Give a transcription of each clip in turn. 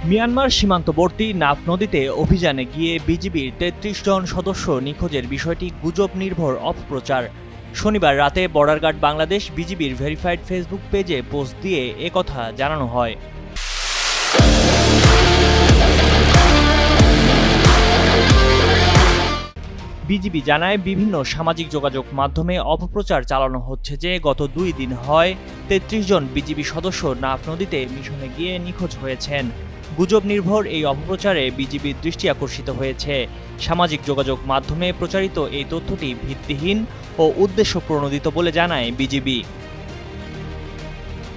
Myanmar সীমান্তবর্তী নাফ নদীতে অভিযানে গিয়ে বিজিবির ৩৩ জন সদস্য নিখোঁজের বিষয়টি গুজব নির্ভর অপপ্রচার। শনিবার রাতে বর্ডার গার্ড বাংলাদেশ বিজিবির ভেরিফাইড ফেসবুক পেজে পোস্ট দিয়ে একথা জানানো হয়। বিজিবি জানায়, বিভিন্ন সামাজিক যোগাযোগ মাধ্যমে অপপ্রচার চালানো হচ্ছে যে গত ২ দিন হয় ৩৩ জন বিজিবি সদস্য নাফ নদীতে মিশনে গিয়ে নিখোঁজ হয়েছেন। গুজব নির্ভর এই অপপ্রচারে বিজিবির দৃষ্টি আকর্ষিত হয়েছে। সামাজিক যোগাযোগ মাধ্যমে প্রচারিত এই তথ্যটি ভিত্তিহীন ও উদ্দেশ্য প্রণোদিত বলে জানায় বিজিবি।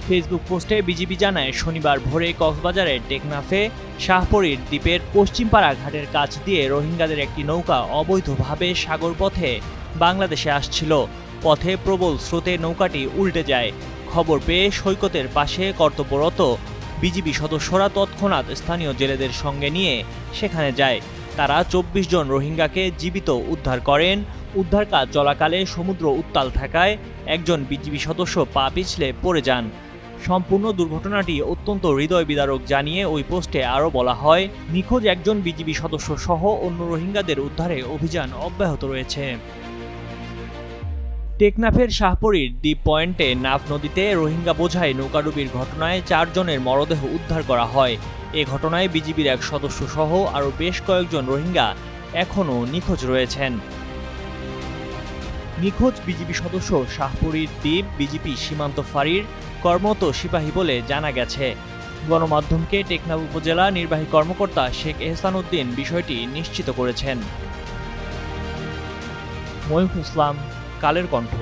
ফেসবুক পোস্টে বিজিবি জানায়, শনিবার ভোরে কক্সবাজারের টেকনাফে শাহপরীর দ্বীপের পশ্চিমপাড়া ঘাটের কাছ দিয়ে রোহিঙ্গাদের একটি নৌকা অবৈধভাবে সাগরপথে বাংলাদেশে আসছিল। পথে প্রবল স্রোতে নৌকাটি উল্টে যায়। খবর পেয়ে সৈকতের পাশে কর্তব্যরত বিজিবি সদস্যরা তৎক্ষণাৎ স্থানীয় জেলেদের সঙ্গে নিয়ে সেখানে যায়। তারা ২৪ জন রোহিঙ্গাকে জীবিত উদ্ধার করেন। উদ্ধার কাজ চলাকালে সমুদ্র উত্তাল থাকায় একজন বিজিবি সদস্য পা পিছলে পড়ে যান। সম্পূর্ণ দুর্ঘটনাটি অত্যন্ত হৃদয় বিদারক জানিয়ে ওই পোস্টে আরও বলা হয়, নিখোঁজ একজন বিজিবি সদস্য সহ অন্য রোহিঙ্গাদের উদ্ধারে অভিযান অব্যাহত রয়েছে। টেকনাফের শাহপরীর দ্বীপ পয়েন্টে নাফ নদীতে রোহিঙ্গা বোঝাই নৌকাডুবির ঘটনায় ৪ জনের মরদেহ উদ্ধার করা হয়। এ ঘটনায় বিজিবির এক সদস্য সহ আরও বেশ কয়েকজন রোহিঙ্গা এখনও নিখোঁজ রয়েছেন। নিখোঁজ বিজিবি সদস্য শাহপরীর দ্বীপ বিজিবি সীমান্ত ফাঁড়ির কর্মরত সিপাহী বলে জানা গেছে। গণমাধ্যমকে টেকনাফ উপজেলা নির্বাহী কর্মকর্তা শেখ এহসান উদ্দিন বিষয়টি নিশ্চিত করেছেন। ময়ূখ ইসলাম, কালের কণ্ঠ।